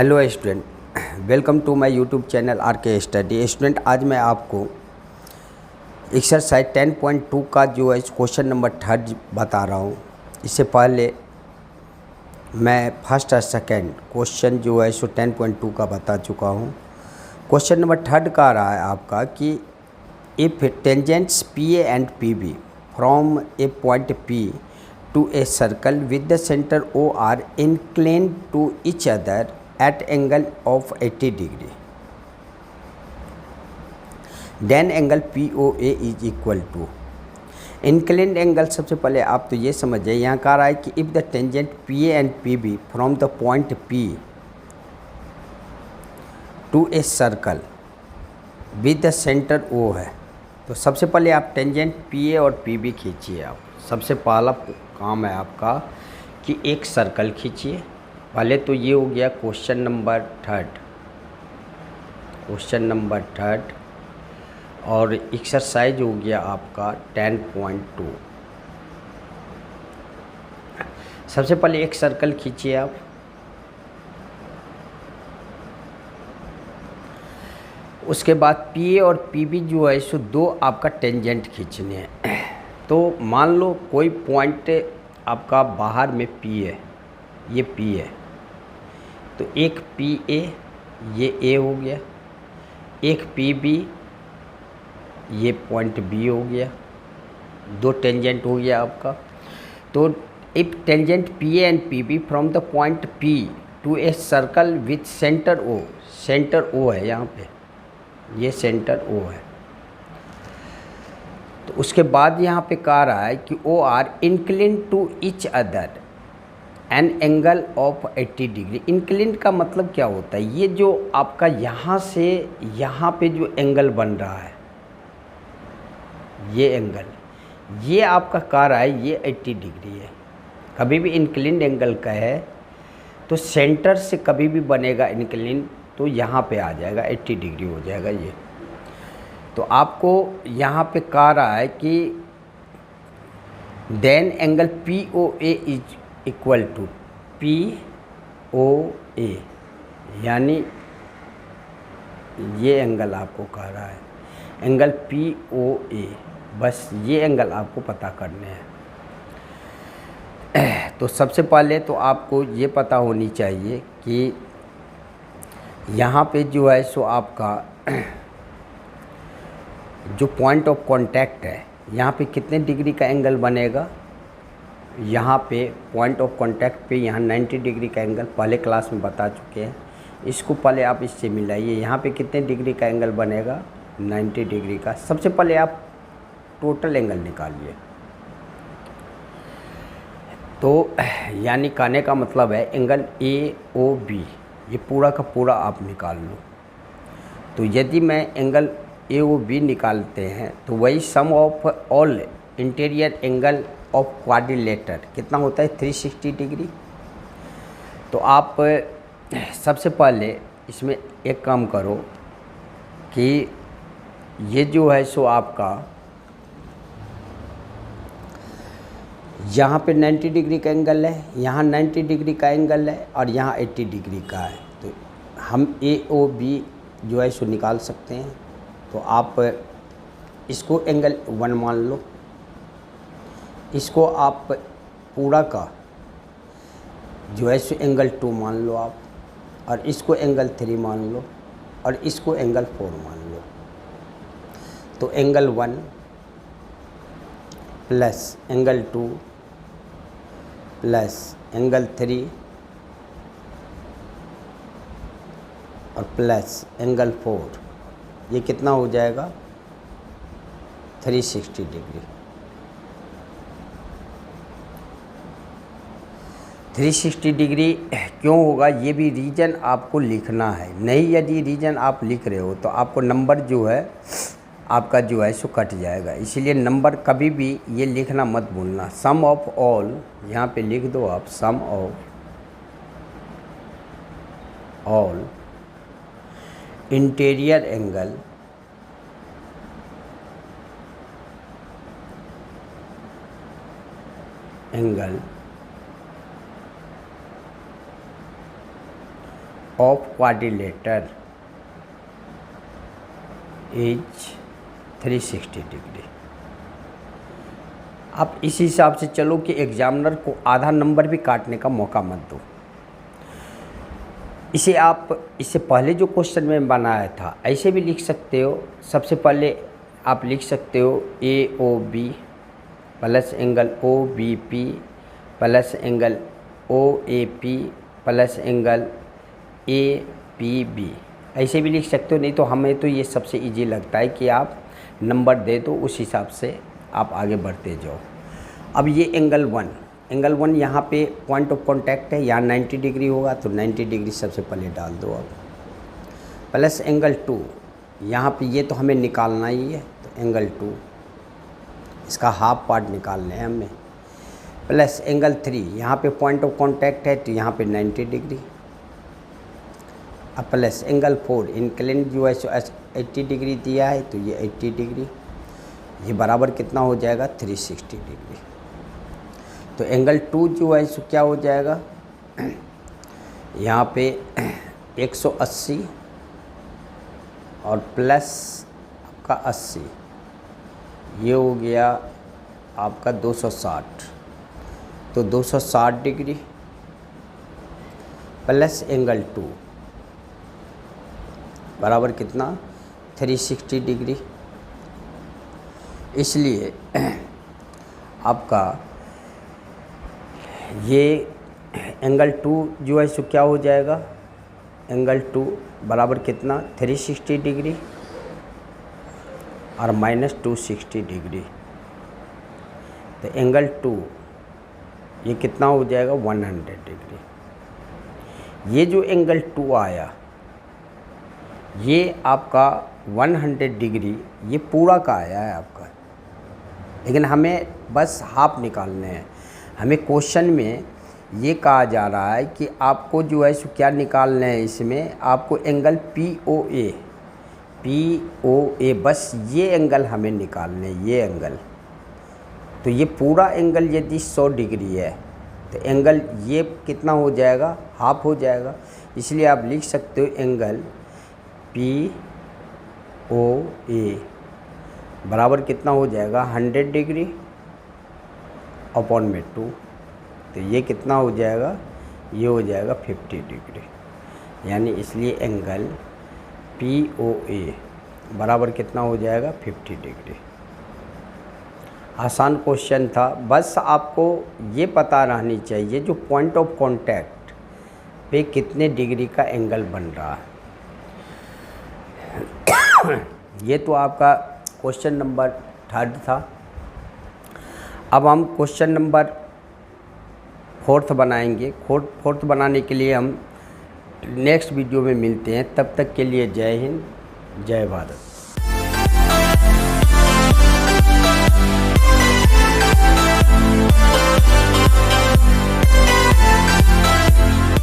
Hello student, welcome to my YouTube channel R K study. Student, आज मैं आपको exercise 10.2 का जो है क्वेश्चन नंबर 3 बता रहा हूँ। इससे पहले मैं फर्स्ट और सेकंड क्वेश्चन जो है 10.2 का बता चुका हूँ। क्वेश्चन नंबर 3 का रहा है आपका कि if tangents P A and P B from a point P to a circle with the center O are inclined to each other at angle of 80 degree, then angle POA is equal to inclined angle। सबसे पहले आप तो ये समझिए, यहाँ कह रहा है कि if the tangent PA and PB from the point P to a circle with the center O है, तो सबसे पहले आप टेंजेंट PA और PB खींचिए। आप सबसे पहला काम है आपका कि एक सर्कल खींचिए। पहले तो ये हो गया क्वेश्चन नंबर 3 और एक्सरसाइज हो गया आपका 10.2। सबसे पहले एक सर्कल खींचिए आप। उसके बाद पी ए और पी बी जो है सो दो आपका टेंजेंट खींचने हैं। तो मान लो कोई पॉइंट आपका बाहर में पी है, ये पी है, तो एक पी ए ये ए हो गया, एक पी बी ये पॉइंट बी हो गया, दो टेंजेंट हो गया आपका। तो if tangent P A and P B from the point P to a circle with centre O, centre O है यहाँ पे, ये सेंटर ओ है। तो उसके बाद यहाँ पे कह रहा है कि O R incline to each other an angle of 80 degree. Incline का मतलब क्या होता है? ये जो आपका यहाँ से यहाँ पे जो एंगल बन रहा है, ये एंगल, ये आपका कह रहा है ये 80 डिग्री है। कभी भी इंक्लिन एंगल का है तो सेंटर से कभी भी बनेगा इंक्लिन, तो यहाँ पे आ जाएगा 80 डिग्री हो जाएगा ये। तो आपको यहाँ पे कह रहा है कि then angle P O A is equal to P O A, यानी ये एंगल आपको कह रहा है एंगल पी ओ ए। बस ये एंगल आपको पता करने हैं। तो सबसे पहले तो आपको ये पता होनी चाहिए कि यहाँ पे जो है सो आपका जो पॉइंट ऑफ कांटेक्ट है, यहाँ पे कितने डिग्री का एंगल बनेगा? यहाँ पे पॉइंट ऑफ कांटेक्ट पे यहाँ 90 डिग्री का एंगल पहले क्लास में बता चुके हैं। इसको पहले आप इससे मिलाइए, यहाँ पे कितने डिग्री का एंगल बनेगा? 90 डिग्री का। सबसे पहले आप टोटल एंगल निकालिए। तो यानी कहने का मतलब है एंगल ए ओ बी, ये पूरा का पूरा आप निकाल लो। तो यदि मैं एंगल ए ओ बी निकालते हैं तो वही sum of all interior angle of quadrilateral कितना होता है? 360 डिग्री। तो आप सबसे पहले इसमें एक काम करो कि ये जो है सो आपका यहाँ पे 90 डिग्री का एंगल है, यहाँ 90 डिग्री का एंगल है और यहाँ 80 डिग्री का है। तो हम ए ओ बी जो है सो निकाल सकते हैं। तो आप इसको एंगल 1 मान लो, इसको आप पूरा का जो है सो एंगल 2 मान लो आप, और इसको एंगल 3 मान लो, और इसको एंगल 4 मान लो। तो angle 1 plus angle 2 plus angle 3 और प्लस एंगल 4, ये कितना हो जाएगा? 360 डिग्री। 360 डिग्री क्यों होगा? ये भी रीजन आपको लिखना है। नहीं, यदि रीजन आप लिख रहे हो तो आपको नंबर जो है आपका जो है सो कट जाएगा। इसीलिए नंबर कभी भी ये लिखना मत भूलना। सम ऑफ ऑल यहाँ पे लिख दो आप, sum of all interior angle of quadrilateral is 360 degree. आप इस हिसाब से चलो कि एग्जामिनर को आधा नंबर भी काटने का मौका मत दो। इसे आप इससे पहले जो क्वेश्चन में बनाया था ऐसे भी लिख सकते हो। सबसे पहले आप लिख सकते हो AOB plus angle OBP plus angle OAP plus angle APB, ऐसे भी लिख सकते हो। नहीं तो हमें तो ये सबसे इजी लगता है कि आप नंबर दे दो, उस हिसाब से आप आगे बढ़ते जाओ। अब ये एंगल 1 यहाँ पे पॉइंट ऑफ कांटेक्ट है, यहाँ 90 डिग्री होगा तो 90 डिग्री सबसे पहले डाल दो अब। प्लस एंगल 2 यहाँ पे, ये तो हमें निकालना ही है तो एंगल 2 इसका हाफ पार्ट निकालना है हमें। प्लस एंगल 3 यहाँ पे पॉइंट ऑफ कांटेक्ट है तो यहाँ पे 90 डिग्री। अब प्लस एंगल 4 इंक्लाइन जो है 80 डिग्री दिया है तो ये 80 डिग्री, ये बराबर कितना हो जाएगा 360 डिग्री। तो एंगल 2 जो है सो क्या हो जाएगा यहाँ पे 180 और प्लस आपका 80, ये हो गया आपका 260, तो 260 डिग्री प्लस एंगल 2 बराबर कितना 360 डिग्री। इसलिए आपका ये एंगल 2 जो है सो क्या हो जाएगा, एंगल 2 बराबर कितना 360 डिग्री और माइनस 260 डिग्री। तो एंगल 2 ये कितना हो जाएगा 100 डिग्री। ये जो एंगल 2 आया ये आपका 100 डिग्री ये पूरा का आया है आपका, लेकिन हमें बस हाफ निकालने हैं। हमें क्वेश्चन में ये कहा जा रहा है कि आपको जो है सो क्या निकालना है, इसमें आपको एंगल POA बस ये एंगल हमें निकालने हैं, ये एंगल। तो ये पूरा एंगल यदि 100 डिग्री है तो एंगल ये कितना हो जाएगा, हाफ हो जाएगा। इसलिए आप लिख सकते हो एंगल POA बराबर कितना हो जाएगा 100 डिग्री अपॉन में 2, तो ये कितना हो जाएगा, ये हो जाएगा 50 डिग्री। यानी इसलिए एंगल POA बराबर कितना हो जाएगा 50 डिग्री। आसान क्वेश्चन था, बस आपको ये पता रहनी चाहिए जो पॉइंट ऑफ कांटेक्ट पे कितने डिग्री का एंगल बन रहा है। ये तो आपका क्वेश्चन नंबर 3 था। अब हम क्वेश्चन नंबर 4 बनाएंगे। 4 बनाने के लिए हम नेक्स्ट वीडियो में मिलते हैं। तब तक के लिए जय हिंद, जय भारत।